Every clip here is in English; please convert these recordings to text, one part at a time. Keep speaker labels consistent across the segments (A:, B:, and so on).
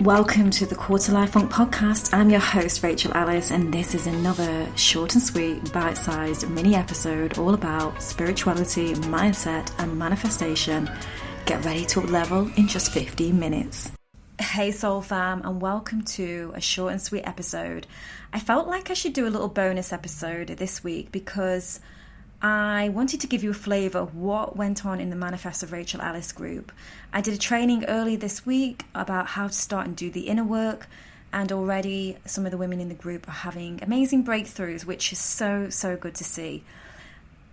A: Welcome to the Quarter Life Funk podcast. I'm your host, Rachel Alice, and this is another short and sweet, bite-sized mini episode all about spirituality, mindset, and manifestation. Get ready to up-level in just 15 minutes. Hey Soul Fam, and welcome to a short and sweet episode. I felt like I should do a little bonus episode this week because I wanted to give you a flavour of what went on in the Manifest of Rachel Alice group. I did a training early this week about how to start and do the inner work, and already some of the women in the group are having amazing breakthroughs, which is so good to see.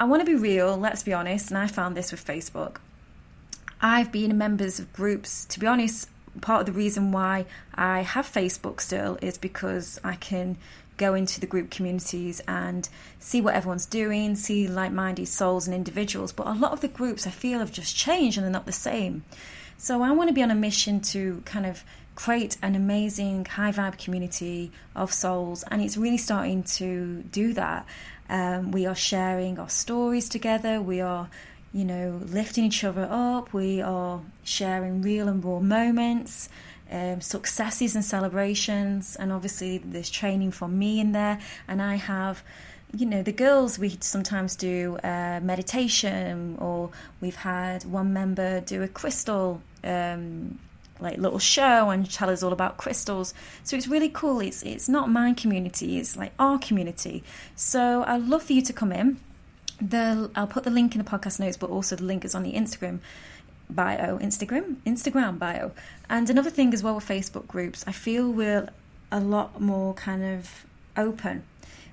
A: I want to be real, let's be honest, and I found this with Facebook. I've been members of groups, to be honest. Part of the reason why I have Facebook still is because I can go into the group communities and see what everyone's doing, see like-minded souls and individuals. But a lot of the groups I feel have just changed and they're not the same. So I want to be on a mission to kind of create an amazing high vibe community of souls, and it's really starting to do that. We are sharing our stories together. We are lifting each other up. We are sharing real and raw moments, successes and celebrations, and obviously there's training from me in there. And I have, the girls, we sometimes do meditation, or we've had one member do a crystal little show and tell us all about crystals. So it's really cool. It's not my community, it's like our community. So I'd love for you to come in. I'll put the link in the podcast notes, but also the link is on the Instagram bio. And another thing as well with Facebook groups, I feel we're a lot more kind of open.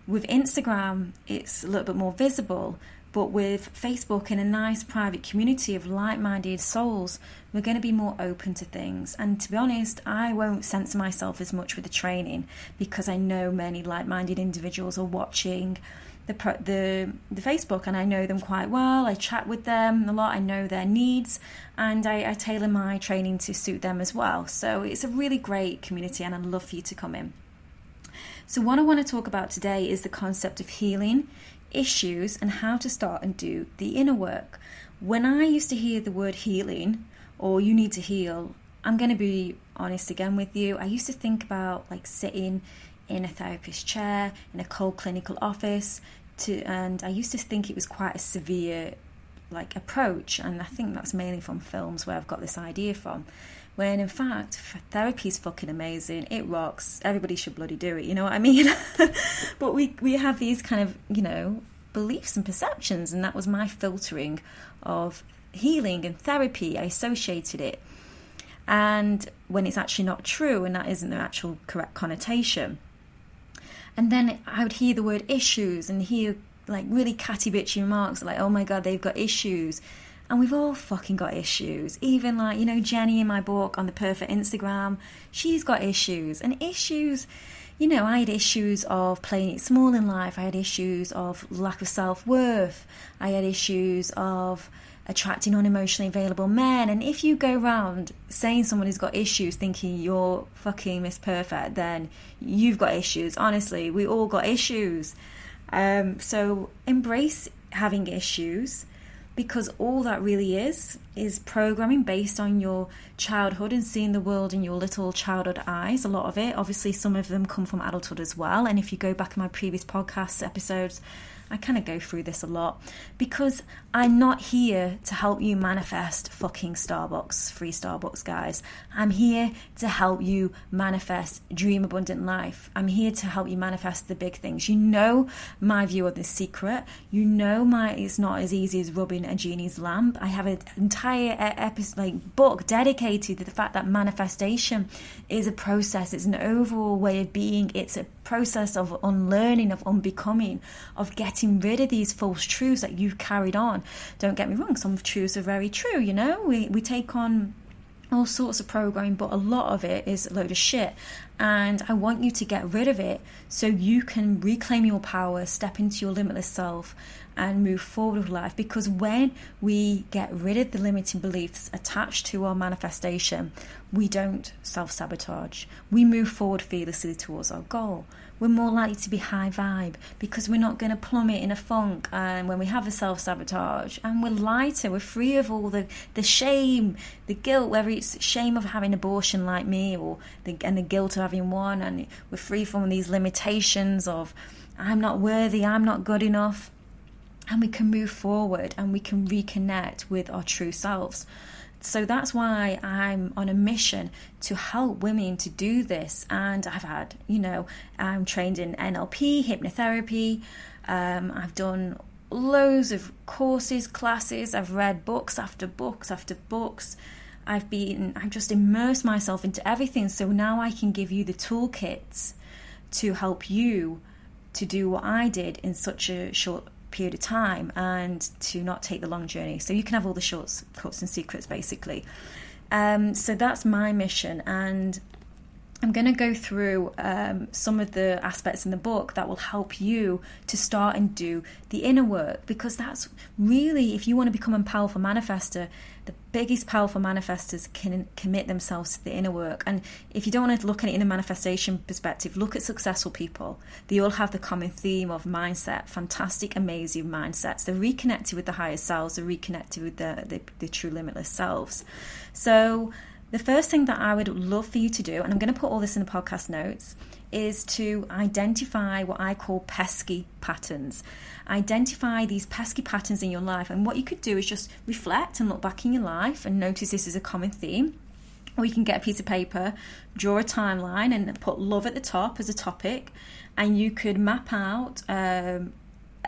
A: With Instagram, it's a little bit more visible, but with Facebook, in a nice private community of like-minded souls, we're going to be more open to things. And to be honest, I won't censor myself as much with the training because I know many like-minded individuals are watching the Facebook, and I know them quite well. I chat with them a lot. I know their needs, and I tailor my training to suit them as well. So it's a really great community, and I'd love for you to come in. So what I want to talk about today is the concept of healing, issues, and how to start and do the inner work. When I used to hear the word healing or you need to heal, I'm going to be honest again with you. I used to think about like sitting in a therapist chair in a cold clinical office, and I used to think it was quite a severe approach, and I think that's mainly from films where I've got this idea from, when in fact therapy is fucking amazing. It rocks. Everybody should bloody do it, you know what I mean? But we have these kind of beliefs and perceptions, and that was my filtering of healing and therapy. I associated it, and when it's actually not true, and that isn't the actual correct connotation. And then I would hear the word issues and hear really catty bitchy remarks like, oh my God, they've got issues. And we've all fucking got issues. Even Jenny in my book on the Perfect Instagram, she's got issues. And issues, I had issues of playing it small in life. I had issues of lack of self-worth. I had issues of attracting unemotionally available men. And if you go around saying someone who's got issues thinking you're fucking Miss Perfect, then you've got issues. Honestly, we all got issues. So embrace having issues, because all that really is programming based on your childhood and seeing the world in your little childhood eyes. A lot of it, obviously some of them come from adulthood as well. And if you go back in my previous podcast episodes, I kind of go through this a lot, because I'm not here to help you manifest fucking free Starbucks, guys. I'm here to help you manifest dream abundant life. I'm here to help you manifest the big things. My view of The Secret. It's not as easy as rubbing a genie's lamp. I have an entire book dedicated to the fact that manifestation is a process. It's an overall way of being. It's a process of unlearning, of unbecoming, of getting rid of these false truths that you've carried on. Don't get me wrong, some truths are very true, we take on all sorts of programming, but a lot of it is a load of shit. And I want you to get rid of it so you can reclaim your power, step into your limitless self, and move forward with life. Because when we get rid of the limiting beliefs attached to our manifestation, we don't self-sabotage. We move forward fearlessly towards our goal. We're more likely to be high vibe because we're not going to plummet in a funk and when we have a self-sabotage, and we're lighter, we're free of all the shame, the guilt, whether it's shame of having abortion like me or the guilt of having one, and we're free from these limitations of I'm not worthy, I'm not good enough, and we can move forward and we can reconnect with our true selves. So that's why I'm on a mission to help women to do this. And I've had, I'm trained in NLP, hypnotherapy. I've done loads of courses, classes. I've read books after books after books. I've just immersed myself into everything. So now I can give you the toolkits to help you to do what I did in such a short period of time and to not take the long journey, so you can have all the shortcuts and secrets basically. So that's my mission, and I'm going to go through some of the aspects in the book that will help you to start and do the inner work, because that's really, if you want to become a powerful manifester, the biggest powerful manifestors can commit themselves to the inner work. And if you don't want to look at it in a manifestation perspective, look at successful people. They all have the common theme of mindset, fantastic, amazing mindsets. They're reconnected with the higher selves, they're reconnected with the true limitless selves. So the first thing that I would love for you to do, and I'm going to put all this in the podcast notes, is to identify what I call pesky patterns. Identify these pesky patterns in your life. And what you could do is just reflect and look back in your life and notice this is a common theme. Or you can get a piece of paper, draw a timeline and put love at the top as a topic. And you could map out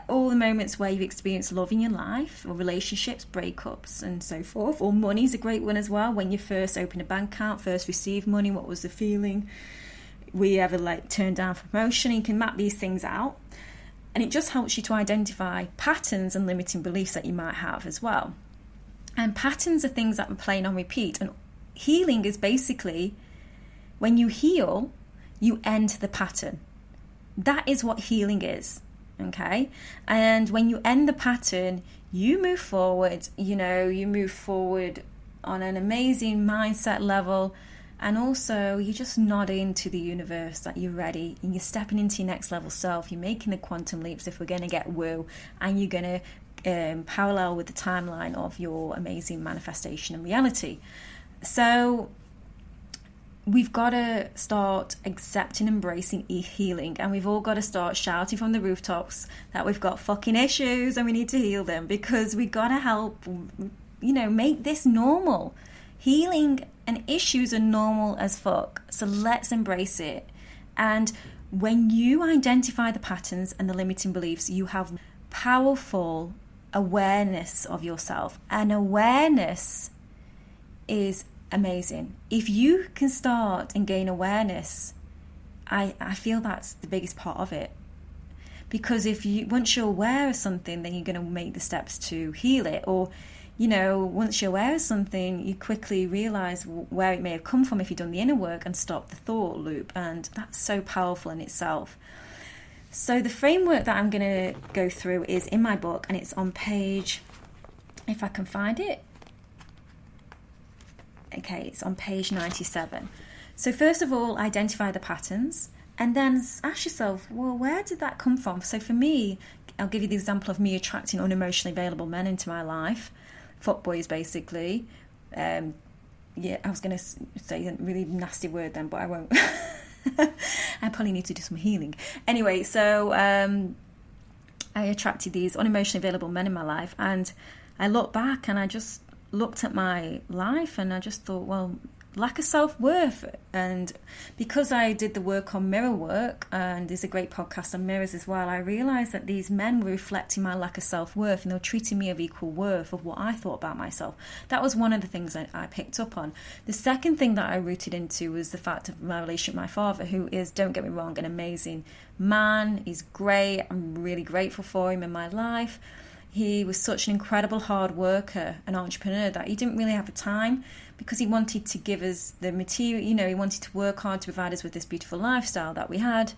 A: all the moments where you've experienced love in your life, or relationships, breakups and so forth. Or money's a great one as well. When you first opened a bank account, first received money, what was the feeling? Were you ever turned down for promotion? You can map these things out, and it just helps you to identify patterns and limiting beliefs that you might have as well. And patterns are things that are playing on repeat, and healing is basically when you heal, you end the pattern. That is what healing is. Okay, and when you end the pattern, you move forward. You move forward on an amazing mindset level, and also you're just nodding to the universe that you're ready, and you're stepping into your next level self. You're making the quantum leaps, if we're going to get woo, and you're going to parallel with the timeline of your amazing manifestation and reality. So we've got to start accepting, embracing healing, and we've all got to start shouting from the rooftops that we've got fucking issues and we need to heal them, because we got to help, make this normal. Healing and issues are normal as fuck, so let's embrace it. And when you identify the patterns and the limiting beliefs, you have powerful awareness of yourself, and awareness is amazing. If you can start and gain awareness, I feel that's the biggest part of it. Because once you're aware of something, then you're going to make the steps to heal it. Or, once you're aware of something, you quickly realize where it may have come from if you've done the inner work, and stop the thought loop. And that's so powerful in itself. So the framework that I'm going to go through is in my book, and it's on page, if I can find it. Okay, it's on page 97. So first of all, identify the patterns, and then ask yourself, well, where did that come from? So for me, I'll give you the example of me attracting unemotionally available men into my life, fuckboys basically. I was going to say a really nasty word then, but I won't. I probably need to do some healing. Anyway, so I attracted these unemotionally available men in my life, and I look back and I just looked at my life and I just thought, well, lack of self-worth. And because I did the work on mirror work, and there's a great podcast on mirrors as well, I realized that these men were reflecting my lack of self-worth, and they were treating me of equal worth of what I thought about myself. That was one of the things I picked up on. The second thing that I rooted into was the fact of my relationship with my father, who is, don't get me wrong, an amazing man. He's great. I'm really grateful for him in my life. He was such an incredible hard worker and entrepreneur that he didn't really have the time, because he wanted to give us the material, he wanted to work hard to provide us with this beautiful lifestyle that we had.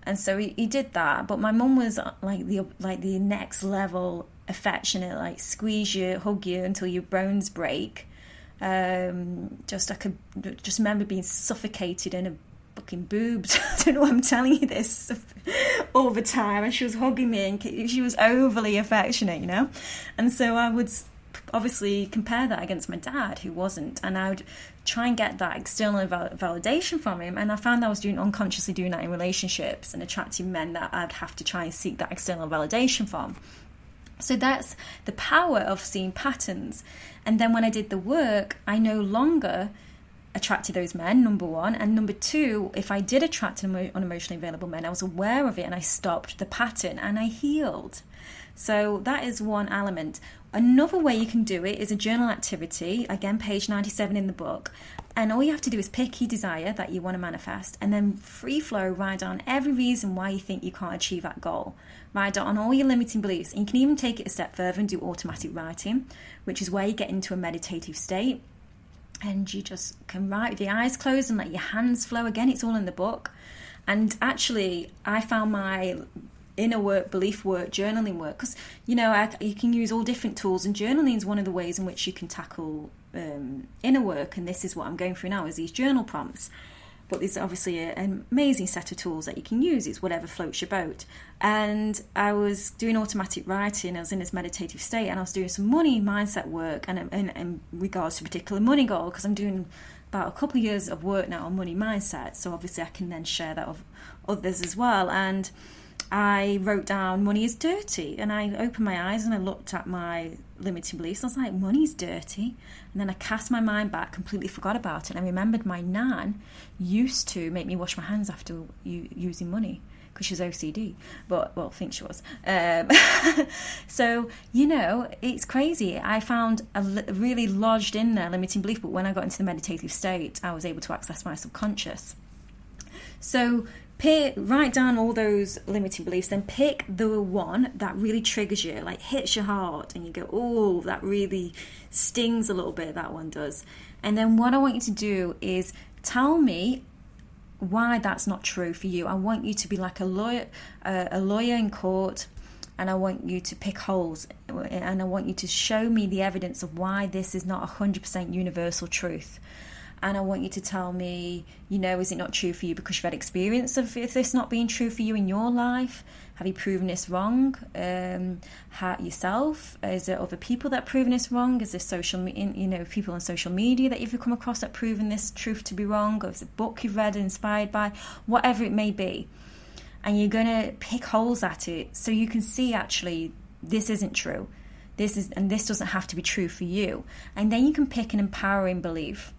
A: And so he did that. But my mum was like the next level affectionate, like squeeze you, hug you until your bones break. I could just remember being suffocated in a fucking boobs. I don't know why I'm telling you this all the time. And she was hugging me, and she was overly affectionate, And so I would obviously compare that against my dad, who wasn't, and I would try and get that external validation from him. And I found I was unconsciously doing that in relationships and attracting men that I'd have to try and seek that external validation from. So that's the power of seeing patterns. And then when I did the work, I no longer attracted those men, number one. And number two, if I did attract unemotionally available men, I was aware of it and I stopped the pattern and I healed. So that is one element. Another way you can do it is a journal activity. Again, page 97 in the book. And all you have to do is pick your desire that you want to manifest, and then free flow, write down every reason why you think you can't achieve that goal. Write down all your limiting beliefs. And you can even take it a step further and do automatic writing, which is where you get into a meditative state. And you just can write with your eyes closed and let your hands flow. Again, it's all in the book. And actually, I found my inner work, belief work, journaling work, because you can use all different tools, and journaling is one of the ways in which you can tackle inner work. And this is what I'm going through now, is these journal prompts. But there's obviously an amazing set of tools that you can use. It's whatever floats your boat. And I was doing automatic writing. I was in this meditative state, and I was doing some money mindset work, and in regards to a particular money goal, because I'm doing about a couple of years of work now on money mindset. So obviously I can then share that with others as well. And I wrote down money is dirty, and I opened my eyes and I looked at my limiting beliefs. I was like, money's dirty. And then I cast my mind back, completely forgot about it. And I remembered my nan used to make me wash my hands after using money, because she's OCD, but I think she was. So, it's crazy. I found a really lodged in there limiting belief, but when I got into the meditative state, I was able to access my subconscious. So write down all those limiting beliefs, then pick the one that really triggers you, like hits your heart, and you go, oh, that really stings a little bit, that one does. And then what I want you to do is tell me why that's not true for you. I want you to be like a lawyer in court, and I want you to pick holes, and I want you to show me the evidence of why this is not 100% universal truth. And I want you to tell me, is it not true for you because you've had experience of this not being true for you in your life? Have you proven this wrong yourself? Is there other people that have proven this wrong? Is there people on social media that you've come across that have proven this truth to be wrong? Or is it a book you've read and inspired by? Whatever it may be. And you're going to pick holes at it so you can see, actually, this isn't true. This doesn't have to be true for you. And then you can pick an empowering belief.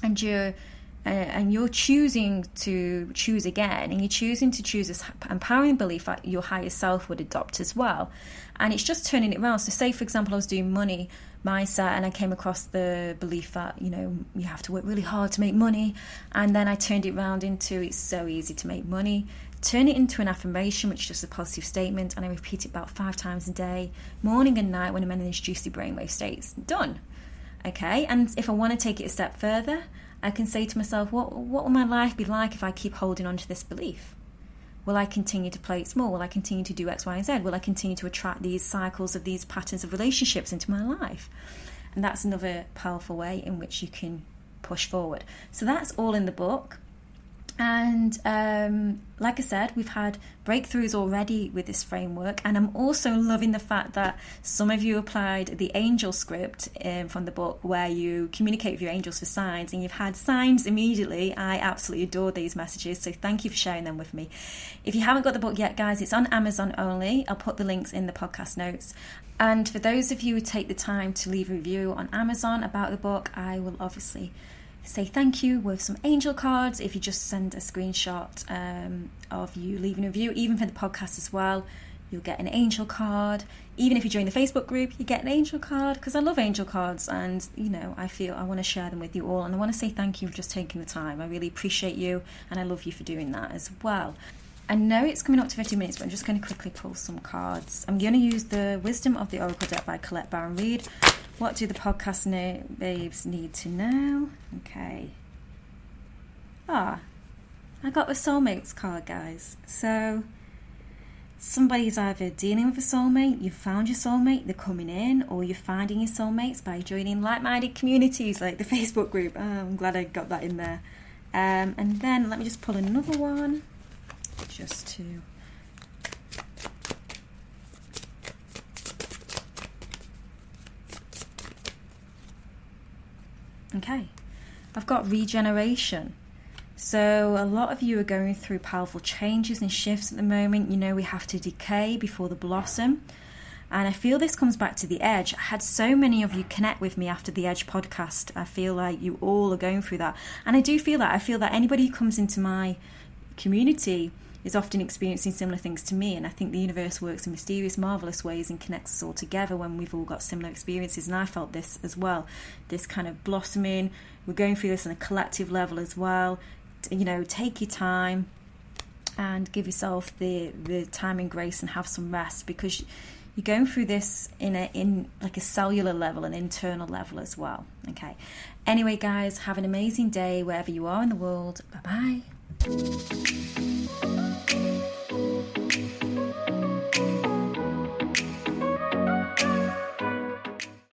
A: And you're choosing to choose again, and you're choosing to choose this empowering belief that your higher self would adopt as well. And it's just turning it around. So say, for example, I was doing money mindset, and I came across the belief that, you have to work really hard to make money. And then I turned it around into, it's so easy to make money. Turn it into an affirmation, which is just a positive statement. And I repeat it about 5 times a day, morning and night, when I'm in these juicy brainwave states. Done. Okay, and if I want to take it a step further, I can say to myself, what will my life be like if I keep holding on to this belief? Will I continue to play it small? Will I continue to do X, Y, and Z? Will I continue to attract these cycles of these patterns of relationships into my life? And that's another powerful way in which you can push forward. So that's all in the book. And like I said, we've had breakthroughs already with this framework, and I'm also loving the fact that some of you applied the angel script from the book, where you communicate with your angels for signs, and you've had signs immediately. I absolutely adore these messages, so thank you for sharing them with me. If you haven't got the book yet, guys, it's on Amazon only. I'll put the links in the podcast notes. And for those of you who take the time to leave a review on Amazon about the book, I will obviously say thank you with some angel cards. If you just send a screenshot of you leaving a review, even for the podcast as well, you'll get an angel card. Even if you join the Facebook group, you get an angel card, because I love angel cards, and I feel I want to share them with you all, and I want to say thank you for just taking the time. I really appreciate you, and I love you for doing that as well. I know it's coming up to 50 minutes, but I'm just going to quickly pull some cards. I'm going to use the Wisdom of the Oracle deck by Colette Baron Reid. What do the podcast babes need to know? Okay. I got the soulmates card, guys. So somebody's either dealing with a soulmate, you've found your soulmate, they're coming in, or you're finding your soulmates by joining like-minded communities like the Facebook group. I'm glad I got that in there. And then let me just pull another one, just to... Okay, I've got regeneration. So a lot of you are going through powerful changes and shifts at the moment. You know, we have to decay before the blossom. And I feel this comes back to the edge. I had so many of you connect with me after the Edge podcast. I feel like you all are going through that. And I do feel that. I feel that anybody who comes into my community is often experiencing similar things to me. And I think the universe works in mysterious, marvelous ways and connects us all together when we've all got similar experiences. And I felt this as well. This kind of blossoming. We're going through this on a collective level as well. You know, take your time and give yourself the time and grace and have some rest, because you're going through this in like a cellular level, an internal level as well. Okay. Anyway, guys, have an amazing day wherever you are in the world. Bye-bye.